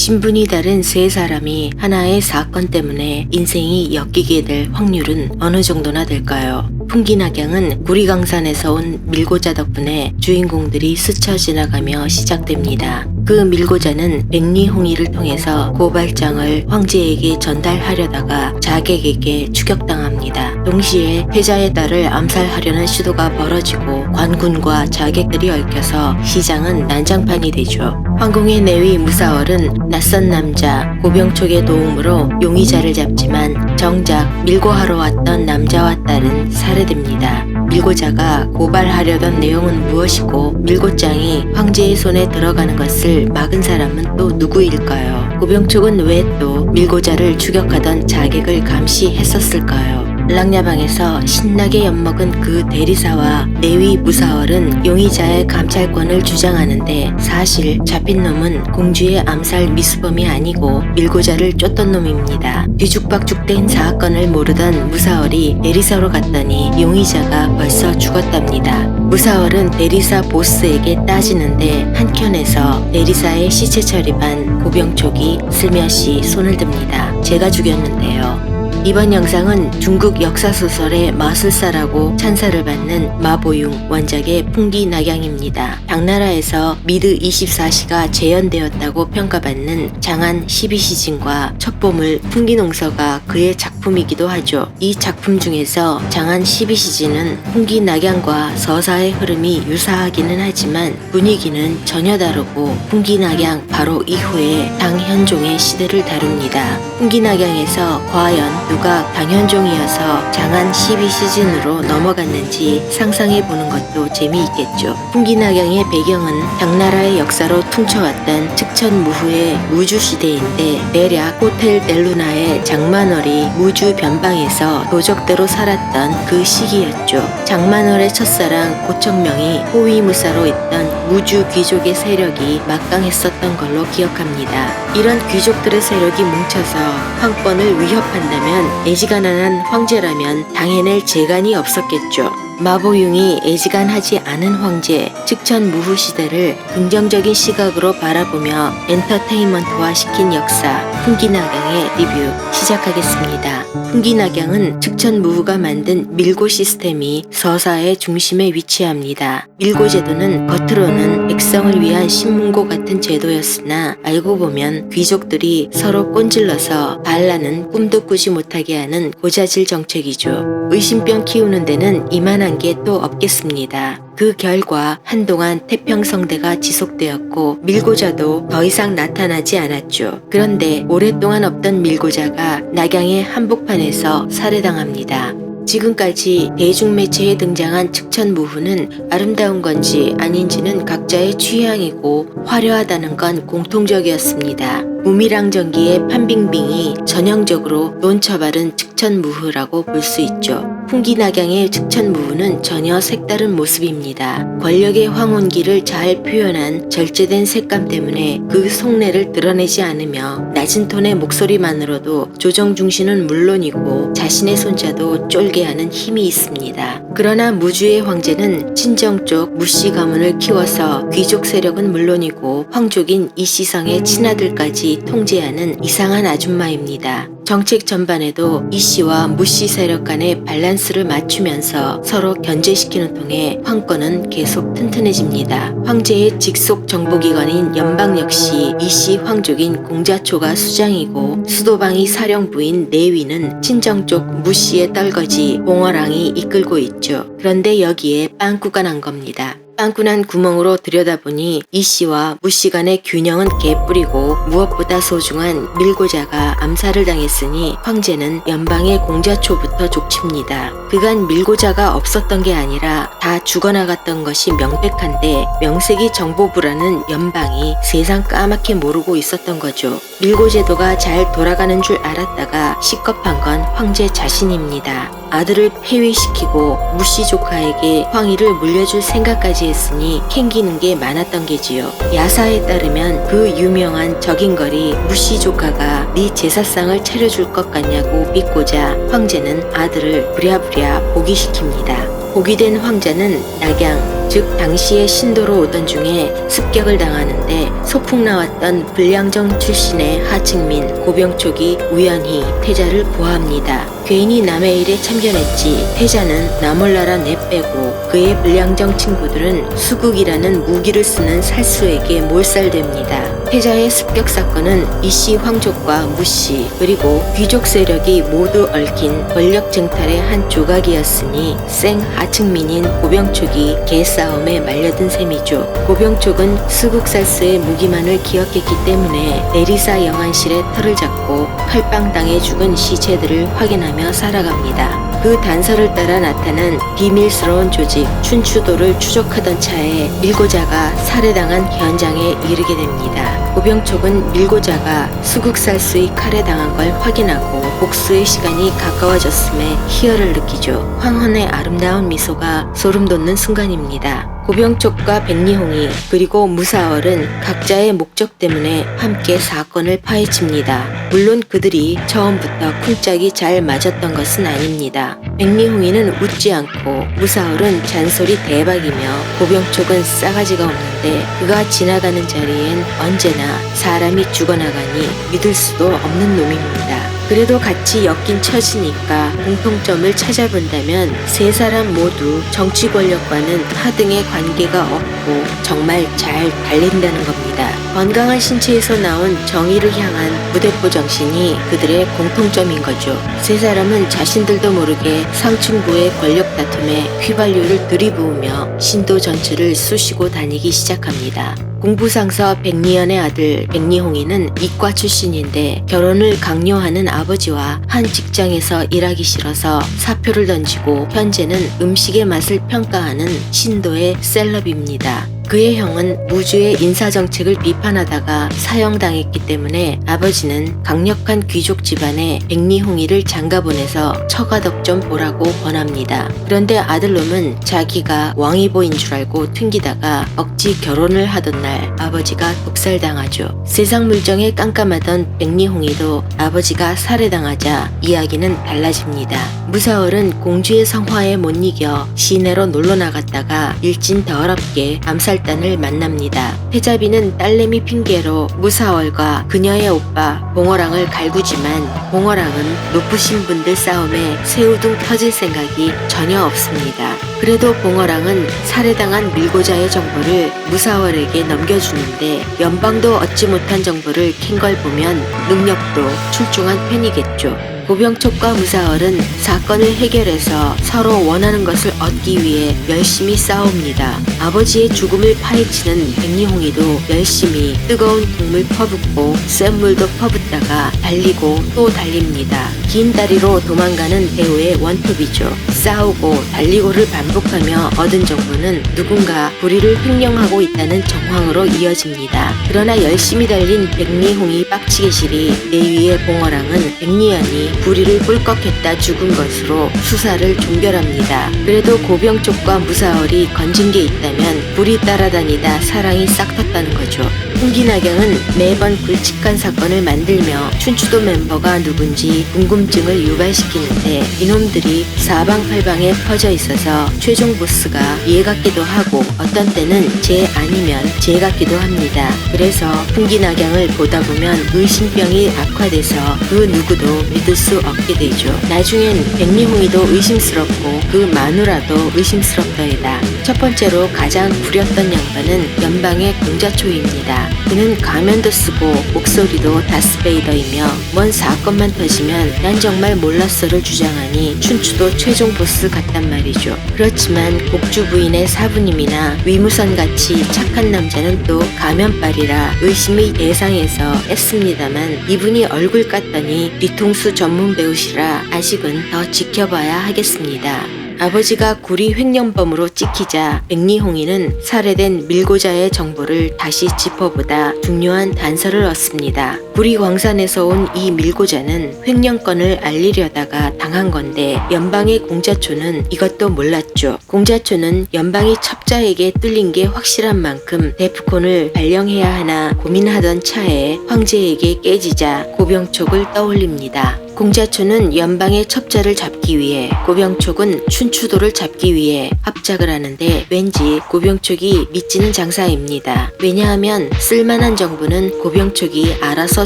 신분이 다른 세 사람이 하나의 사건 때문에 인생이 엮이게 될 확률은 어느 정도나 될까요? 풍기낙양은 구리강산에서 온 밀고자 덕분에 주인공들이 스쳐 지나가며 시작됩니다. 그 밀고자는 백리홍의를 통해서 고발장을 황제에게 전달하려다가 자객에게 추격당합니다. 동시에 패자의 딸을 암살하려는 시도가 벌어지고 관군과 자객들이 얽혀서 시장은 난장판이 되죠. 황궁의 내위 무사월은 낯선 남자 고병촉의 도움으로 용의자를 잡지만 정작 밀고하러 왔던 남자와 딸은 살해됩니다. 밀고자가 고발하려던 내용은 무엇이고 밀고장이 황제의 손에 들어가는 것을 막은 사람은 또 누구일까요? 고병촉은 왜 또 밀고자를 추격하던 자객을 감시했었을까요? 랑야방에서 신나게 엿먹은 그 대리사와 내위 무사월은 용의자의 감찰권을 주장하는데 사실 잡힌 놈은 공주의 암살 미수범이 아니고 밀고자를 쫓던 놈입니다. 뒤죽박죽된 사건을 모르던 무사월이 대리사로 갔더니 용의자가 벌써 죽었답니다. 무사월은 대리사 보스에게 따지는데 한켠에서 대리사의 시체 처리반 고병촉이 슬며시 손을 듭니다. 제가 죽였는데요. 이번 영상은 중국 역사소설의 마술사라고 찬사를 받는 마보융 원작의 풍기낙양입니다. 당나라에서 미드 24시가 재현되었다고 평가받는 장안 12시진과 첩보물 풍기농서가 그의 작품이기도 하죠. 이 작품 중에서 장안 12시진은 풍기낙양과 서사의 흐름이 유사하기는 하지만 분위기는 전혀 다르고 풍기낙양 바로 이후에 당현종의 시대를 다룹니다. 풍기낙양에서 과연 누가 당현종이어서 장안 12시즌으로 넘어갔는지 상상해보는 것도 재미있겠죠. 풍기낙양의 배경은 당나라의 역사로 퉁쳐왔던 측천무후의 무주시대인데 대략 호텔 델루나의 장만월이 무주 변방에서 도적대로 살았던 그 시기였죠. 장만월의 첫사랑 고청명이 호위무사로 있던 무주 귀족의 세력이 막강했었던 걸로 기억합니다. 이런 귀족들의 세력이 뭉쳐서 황권을 위협한다면 애지간한 황제라면 당해낼 재간이 없었겠죠. 마보융이 애지간하지 않은 황제, 측천무후 시대를 긍정적인 시각으로 바라보며 엔터테인먼트화 시킨 역사, 풍기낙양의 리뷰 시작하겠습니다. 풍기낙양은 측천무후가 만든 밀고 시스템이 서사의 중심에 위치합니다. 밀고 제도는 겉으로는 백성을 위한 신문고 같은 제도였으나 알고 보면 귀족들이 서로 꼰질러서 반란은 꿈도 꾸지 못하게 하는 고자질 정책이죠. 의심병 키우는 데는 이만한 게 또 없겠습니다. 그 결과 한동안 태평성대가 지속되었고 밀고자도 더 이상 나타나지 않았죠. 그런데 오랫동안 없던 밀고자가 낙양의 한복판에서 살해당합니다. 지금까지 대중매체에 등장한 측천무후는 아름다운 건지 아닌지는 각자의 취향이고 화려하다는 건 공통적이었습니다. 우미랑전기의 판빙빙이 전형적으로 논처바른 측천무후라고 볼 수 있죠. 풍기낙양의 측천무후는 전혀 색다른 모습입니다. 권력의 황혼기를 잘 표현한 절제된 색감 때문에 그 속내를 드러내지 않으며 낮은 톤의 목소리만으로도 조정 중신은 물론이고 자신의 손자도 쫄게 하는 힘이 있습니다. 그러나 무주의 황제는 친정 쪽 무씨 가문을 키워서 귀족 세력은 물론이고 황족인 이씨성의 친아들까지 통제하는 이상한 아줌마입니다. 정책 전반에도 이씨와 무씨 세력 간의 밸런스를 맞추면서 서로 견제시키는 통에 황권은 계속 튼튼해집니다. 황제의 직속 정보기관인 연방 역시 이씨 황족인 공자초가 수장이고 수도방이 사령부인 내위는 친정 쪽 무씨의 떨거지 봉어랑이 이끌고 있죠. 그런데 여기에 빵꾸가 난 겁니다. 빵꾸 난 구멍으로 들여다보니 이씨와 무씨 간의 균형은 개뿔이고 무엇보다 소중한 밀고자가 암살을 당했으니 황제는 연방의 공자초부터 족칩니다. 그간 밀고자가 없었던 게 아니라 다 죽어나갔던 것이 명백한데 명색이 정보부라는 연방이 세상 까맣게 모르고 있었던 거죠. 밀고제도가 잘 돌아가는 줄 알았다가 시겁한 건 황제 자신입니다. 아들을 폐위시키고 무씨 조카에게 황위를 물려줄 생각까지 했으니 캥기는 게 많았던 게지요. 야사에 따르면 그 유명한 적인거리 무씨 조카가 네 제사상을 차려줄 것 같냐고 빚고자 황제는 아들을 부랴부랴 복위시킵니다. 복위된 황자는 낙양, 즉 당시의 신도로 오던 중에 습격을 당하는데 소풍 나왔던 불량정 출신의 하층민 고병촉이 우연히 태자를 구합니다. 괜히 남의 일에 참견했지 태자는 나 몰라라 내빼고 그의 불량정 친구들은 수국이라는 무기를 쓰는 살수에게 몰살됩니다. 태자의 습격 사건은 이씨 황족과 무씨 그리고 귀족 세력이 모두 얽힌 권력 쟁탈의 한 조각이었으니 생 하층민인 고병촉이 개싸움에 말려든 셈이죠. 고병촉은 수국살수의 무기만을 기억했기 때문에 내리사 영안실에 털을 잡고 칼빵당해 죽은 시체들을 확인하며 살아갑니다. 그 단서를 따라 나타난 비밀스러운 조직 춘추도를 추적하던 차에 밀고자가 살해당한 현장에 이르게 됩니다. 고병촉은 밀고자가 수국살수의 칼에 당한 걸 확인하고 복수의 시간이 가까워졌음에 희열을 느끼죠. 황혼의 아름다운 미소가 소름돋는 순간입니다. 고병촉과 백리홍이 그리고 무사월은 각자의 목적 때문에 함께 사건을 파헤칩니다. 물론 그들이 처음부터 쿵짝이 잘 맞았던 것은 아닙니다. 백리홍이는 웃지 않고 무사월은 잔소리 대박이며 고병촉은 싸가지가 없는데 그가 지나가는 자리엔 언제나 사람이 죽어나가니 믿을 수도 없는 놈입니다. 그래도 같이 엮인 처지니까 공통점을 찾아본다면 세 사람 모두 정치 권력과는 하등의 관계가 없고 정말 잘 달린다는 겁니다. 건강한 신체에서 나온 정의를 향한 무대포 정신이 그들의 공통점인 거죠. 세 사람은 자신들도 모르게 상층부의 권력 다툼에 휘발유를 들이부으며 신도 전체를 쑤시고 다니기 시작합니다. 공부상서 백리연의 아들 백리홍이는 이과 출신인데 결혼을 강요하는 아버지와 한 직장에서 일하기 싫어서 사표를 던지고 현재는 음식의 맛을 평가하는 신도의 셀럽입니다. 그의 형은 우주의 인사정책을 비판하다가 사형당했기 때문에 아버지는 강력한 귀족 집안에 백리홍이를 장가보내서 처가덕 좀 보라고 권합니다. 그런데 아들놈은 자기가 왕이보인 줄 알고 튕기다가 억지 결혼을 하던 날 아버지가 독살당하죠. 세상 물정에 깜깜하던 백리홍이도 아버지가 살해당하자 이야기는 달라집니다. 무사월은 공주의 성화에 못 이겨 시내로 놀러 나갔다가 일진 더럽게 암살단을 만납니다. 태자비는 딸내미 핑계로 무사월과 그녀의 오빠 봉어랑을 갈구지만 봉어랑은 높으신 분들 싸움에 새우등 터질 생각이 전혀 없습니다. 그래도 봉어랑은 살해당한 밀고자의 정보를 무사월에게 넘겨주는데 연방도 얻지 못한 정보를 캔 걸 보면 능력도 출중한 편이겠죠. 고병촉과 무사월은 사건을 해결해서 서로 원하는 것을 얻기 위해 열심히 싸웁니다. 아버지의 죽음을 파헤치는 백리홍이도 열심히 뜨거운 국물 퍼붓고 센 물도 퍼붓다가 달리고 또 달립니다. 긴 다리로 도망가는 배우의 원톱이죠. 싸우고 달리고를 반복하며 얻은 정보는 누군가 불의를 횡령하고 있다는 정황으로 이어집니다. 그러나 열심히 달린 백리홍이 빡치게 시리 내위의 봉어랑은 백리연이 불의를 꿀꺽했다 죽은 것으로 수사를 종결합니다. 그래도 고병촉과 무사월이 건진 게 있다면 불이 따라다니다 사랑이 싹 텄다는 거죠. 풍기낙양은 매번 굵직한 사건을 만들며 춘추도 멤버가 누군지 궁금증을 유발시키는데 이놈들이 사방팔방에 퍼져 있어서 최종 보스가 얘 같기도 하고 어떤 때는 쟤 아니면 쟤 같기도 합니다. 그래서 풍기낙양을 보다 보면 의심병이 악화돼서 그 누구도 믿을 수 없게 되죠. 나중엔 백리홍이도 의심스럽고 그 마누라도 의심스럽더이다. 첫 번째로 가장 구렸던 양반은 연방의 공자초입니다. 그는 가면도 쓰고 목소리도 다스베이더이며 뭔 사건만 터지면 난 정말 몰랐어를 주장하니 춘추도 최종 보스 같단 말이죠. 그렇지만 곡주 부인의 사부님이나 위무선같이 착한 남자는 또 가면빨이라 의심의 대상에서 했습니다만 이분이 얼굴 깠더니 뒤통수 전문 배우시라 아직은 더 지켜봐야 하겠습니다. 아버지가 구리 횡령범으로 찍히자 백리홍이는 살해된 밀고자의 정보를 다시 짚어보다 중요한 단서를 얻습니다. 구리 광산에서 온 이 밀고자는 횡령건을 알리려다가 당한 건데 연방의 공자초는 이것도 몰랐죠. 공자초는 연방이 첩자에게 뚫린 게 확실한 만큼 데프콘을 발령해야 하나 고민하던 차에 황제에게 깨지자 고병촉을 떠올립니다. 공자초는 연방의 첩자를 잡기 위해, 고병촉은 춘추도를 잡기 위해 합작을 하는데 왠지 고병촉이 미치는 장사입니다. 왜냐하면 쓸만한 정보는 고병촉이 알아서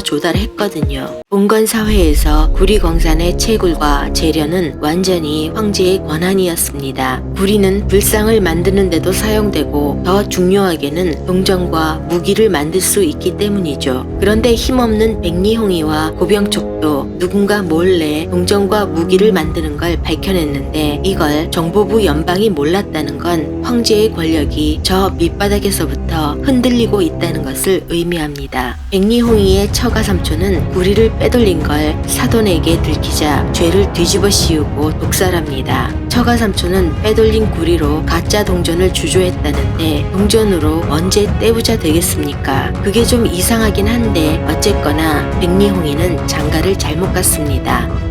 조달했거든요. 봉건사회에서 구리광산의 채굴과 재련은 완전히 황제의 권한이었습니다. 구리는 불상을 만드는 데도 사용되고 더 중요하게는 동전과 무기를 만들 수 있기 때문이죠. 그런데 힘없는 백리홍이와 고병촉도 누군가 몰래 동전과 무기를 만드는 걸 밝혀냈는데 이걸 정보부 연방이 몰랐다는 건 황제의 권력이 저 밑바닥에서부터 흔들리고 있다는 것을 의미합니다. 백리홍이의 처가삼촌은 구리를 빼돌린 걸 사돈에게 들키자 죄를 뒤집어 씌우고 독살합니다. 처가삼촌은 빼돌린 구리로 가짜 동전을 주조했다는데 동전으로 언제 떼부자 되겠습니까? 그게 좀 이상하긴 한데 어쨌거나 백리홍이는 장가를 잘못 갔습니다.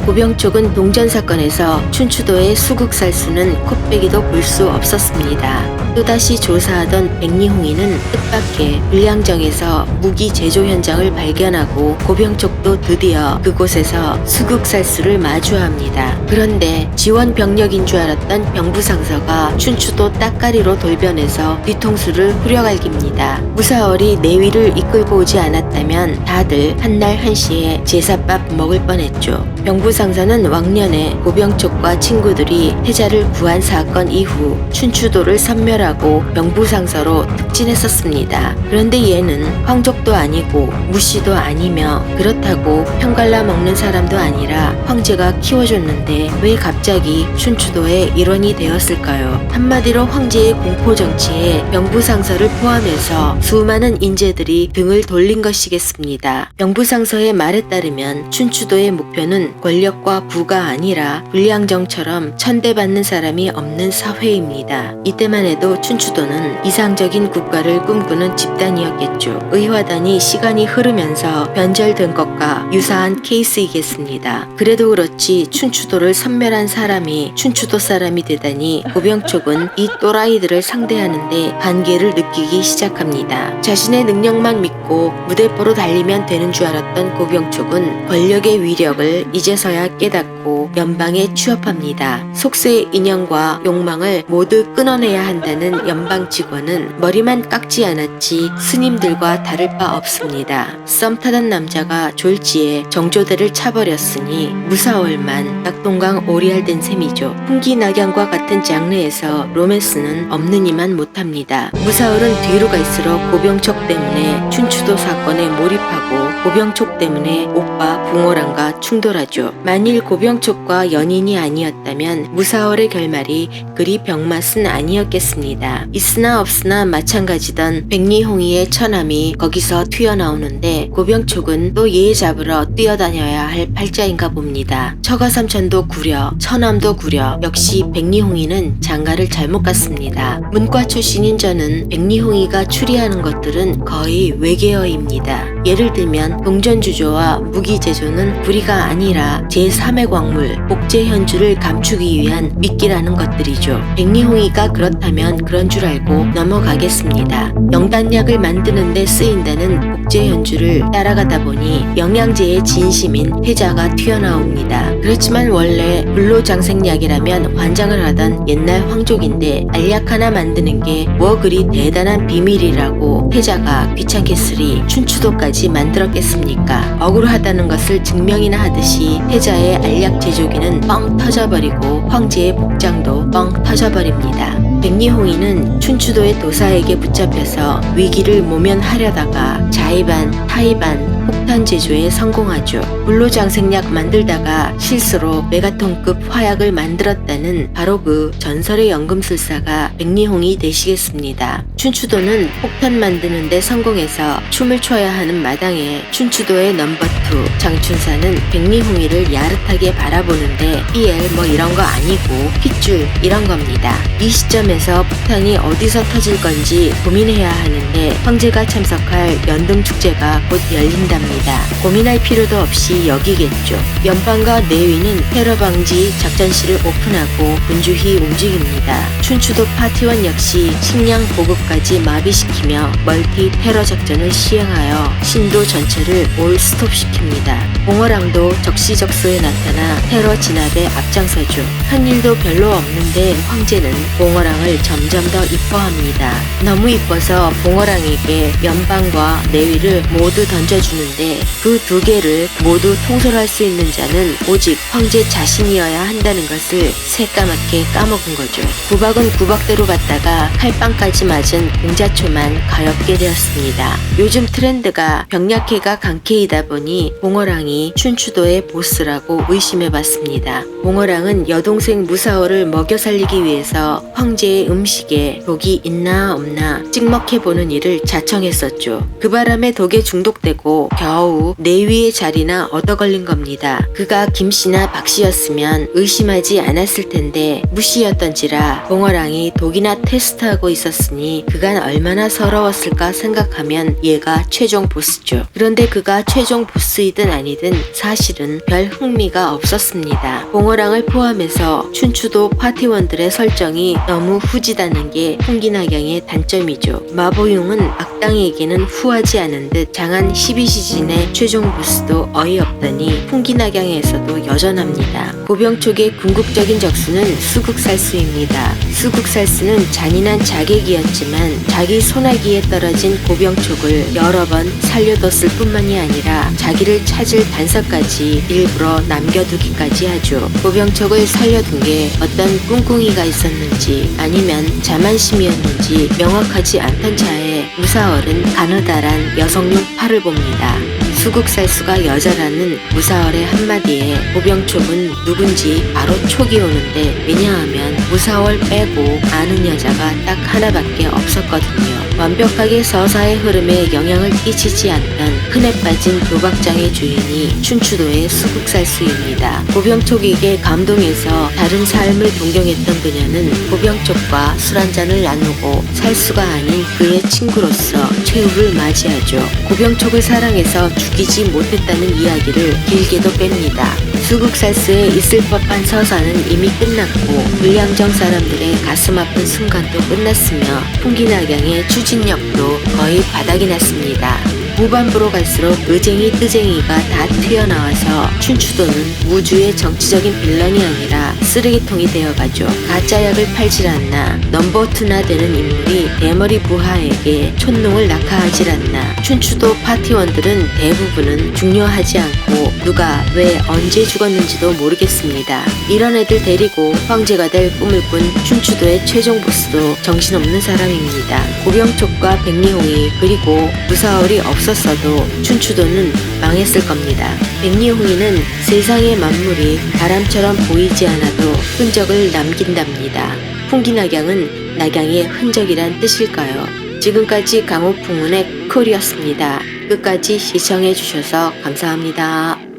고병촉은 동전 사건에서 춘추도의 수국살수는 콧배기도 볼 수 없었습니다. 또다시 조사하던 백리홍이는 뜻밖의 불량정에서 무기 제조 현장을 발견하고 고병촉도 드디어 그곳에서 수국살수를 마주합니다. 그런데 지원 병력인 줄 알았던 병부상서가 춘추도 따까리로 돌변해서 뒤통수를 후려갈깁니다. 무사월이 내위를 이끌고 오지 않았다면 다들 한날 한시에 제사밥 먹을 뻔했죠. 병부상서는 왕년에 고병촉과 친구들이 태자를 구한 사건 이후 춘추도를 섬멸하고 병부상서로 특진했었습니다. 그런데 얘는 황족도 아니고 무씨도 아니며 그렇다고 편갈라 먹는 사람도 아니라 황제가 키워줬는데 왜 갑자기 춘추도의 일원이 되었을까요? 한마디로 황제의 공포정치에 병부상서를 포함해서 수많은 인재들이 등을 돌린 것이겠습니다. 병부상서의 말에 따르면 춘추도의 목표는 권력과 부가 아니라 불량정처럼 천대받는 사람이 없는 사회입니다. 이때만 해도 춘추도는 이상적인 국가를 꿈꾸는 집단이었겠죠. 의화단이 시간이 흐르면서 변절된 것과 유사한 케이스이겠습니다. 그래도 그렇지 춘추도를 섬멸한 사람이 춘추도 사람이 되다니 고병촉은 이 또라이들을 상대하는데 한계를 느끼기 시작합니다. 자신의 능력만 믿고 무대포로 달리면 되는 줄 알았던 고병촉은 권력의 위력을 이제서야 깨닫고 연방에 취업합니다. 속세의 인연과 욕망을 모두 끊어내야 한다는 연방 직원은 머리만 깎지 않았지 스님들과 다를 바 없습니다. 썸 타던 남자가 졸지에 정조대를 차버렸으니 무사월만 낙동강 오리알된 셈이죠. 풍기낙양과 같은 장르에서 로맨스는 없느니만 못합니다. 무사월은 뒤로 갈수록 고병촉 때문에 춘추도 사건에 몰입하고 고병촉 때문에 오빠 붕어랑과 충돌하죠. 만일 고병촉과 연인이 아니었다면 무사월의 결말이 그리 병맛은 아니었겠습니다. 있으나 없으나 마찬가지던 백리홍이의 처남이 거기서 튀어나오는데 고병촉은 또 얘 잡으러 뛰어다녀야 할 팔자인가 봅니다. 처가삼촌도 구려, 처남도 구려, 역시 백리홍이는 장가를 잘못 갔습니다. 문과 출신인 저는 백리홍이가 추리하는 것들은 거의 외계어입니다. 예를 들면 동전주조와 무기제조는 구리가 아니라 제3의 광물, 복제현주를 감추기 위한 미끼라는 것들이죠. 백리홍이가 그렇다면 그런 줄 알고 넘어가겠습니다. 영단약을 만드는 데 쓰인다는 복제현주를 따라가다 보니 영양제의 진심인 태자가 튀어나옵니다. 그렇지만 원래 불로장생약이라면 환장을 하던 옛날 황족인데 알약 하나 만드는 게 뭐 그리 대단한 비밀이라고 태자가 귀찮겠으리 춘추도까지 만들었겠습니까? 억울하다는 것을 증명이나 하듯이 태자의 알약 제조기는 뻥 터져버리고 황제의 복장도 뻥 터져버립니다. 백리홍이는 춘추도의 도사에게 붙잡혀서 위기를 모면하려다가 자의반, 타의반, 폭탄 제조에 성공하죠. 불로장생약 만들다가 실수로 메가톤급 화약을 만들었다는 바로 그 전설의 연금술사가 백리홍이 되시겠습니다. 춘추도는 폭탄 만드는 데 성공해서 춤을 춰야 하는 마당에 춘추도의 넘버2 장춘사는 백리홍이를 야릇하게 바라보는데 BL 뭐 이런 거 아니고 핏줄 이런 겁니다. 이 시점에서 폭탄이 어디서 터질 건지 고민해야 하는데 때 황제가 참석할 연등축제가 곧 열린답니다. 고민할 필요도 없이 여기겠죠. 연방과 내위는 테러 방지 작전실을 오픈하고 분주히 움직입니다. 춘추도 파티원 역시 식량 보급까지 마비시키며 멀티 테러 작전을 시행하여 신도 전체를 올 스톱시킵니다. 봉어랑도 적시적소에 나타나 테러 진압에 앞장서죠. 한 일도 별로 없는데 황제는 봉어랑을 점점 더 이뻐합니다. 너무 이뻐서 봉어랑에게 연방과 내위를 모두 던져주는데 그 두 개를 모두 통솔할 수 있는 자는 오직 황제 자신이어야 한다는 것을 새까맣게 까먹은 거죠. 구박은 구박대로 갔다가 칼빵까지 맞은 공자초만 가엾게 되었습니다. 요즘 트렌드가 병약해가 강캐이다 보니 봉어랑이 춘추도의 보스라고 의심해봤습니다. 봉어랑은 여동생 무사오를 먹여 살리기 위해서 황제의 음식에 독이 있나 없나 찍먹해보는 일을 자청했었죠. 그 바람에 독에 중독되고 겨우 내위의 자리나 얻어걸린 겁니다. 그가 김씨나 박씨였으면 의심하지 않았을 텐데 무씨였던지라 봉어랑이 독이나 테스트하고 있었으니 그간 얼마나 서러웠을까 생각하면 얘가 최종 보스죠. 그런데 그가 최종 보스이든 아니든 사실은 별 흥미가 없었습니다. 봉어랑을 포함해서 춘추도 파티원들의 설정이 너무 후지다는 게 풍기낙양의 단점이죠. 마보용은 악당에게는 후하지 않은 듯 장안 12시즌의 최종 보스도 어이없더니 풍기낙양에서도 여전합니다. 고병촉의 궁극적인 적수는 수국살수입니다. 수국살수는 잔인한 자객이었지만 자기 소나기에 떨어진 고병촉을 여러 번 살려뒀을 뿐만이 아니라 자기를 찾을 단서까지 일부러 남겨두기까지 하죠. 고병촉을 살려둔 게 어떤 꿍꿍이가 있었는지 아니면 자만심이었는지 명확하지 않던 차에 무사얼은 가느다란 여성용 팔을 봅니다. 수국살수가 여자라는 무사얼의 한마디에 고병촉은 누군지 바로 촉이 오는데 왜냐하면 무사얼 빼고 아는 여자가 딱 하나밖에 없었거든요. 완벽하게 서사의 흐름에 영향을 끼치지 않던 흔해 빠진 도박장의 주인이 춘추도의 수국살수입니다. 고병촉에게 감동해서 다른 삶을 동경했던 그녀는 고병촉과 술 한잔을 나누고 살수가 아닌 그의 친구로서 최후를 맞이하죠. 고병촉을 사랑해서 죽이지 못했다는 이야기를 길게도 뺍니다. 수국살수에 있을 법한 서사는 이미 끝났고 불량정 사람들의 가슴 아픈 순간도 끝났으며 풍기낙양의 추진력도 거의 바닥이 났습니다. 후반부로 갈수록 의쟁이 뜨쟁이가 다 튀어나와서 춘추도는 우주의 정치적인 빌런이 아니라 쓰레기통이 되어가죠. 가짜약을 팔질 않나 넘버2나 되는 인물이 대머리 부하에게 촌농을 낙하하질 않나 춘추도 파티원들은 대부분은 중요하지 않고 누가 왜 언제 죽었는지도 모르겠습니다. 이런 애들 데리고 황제가 될 꿈을 꾼 춘추도의 최종 보스도 정신없는 사람입니다. 고병촉과 백리홍이 그리고 무사얼이 없었어도 춘추도는 망했을 겁니다. 백리홍이는 세상의 만물이 바람처럼 보이지 않아도 흔적을 남긴답니다. 풍기낙양은 낙양의 흔적이란 뜻일까요? 지금까지 강호풍운의 콜이었습니다. 끝까지 시청해주셔서 감사합니다.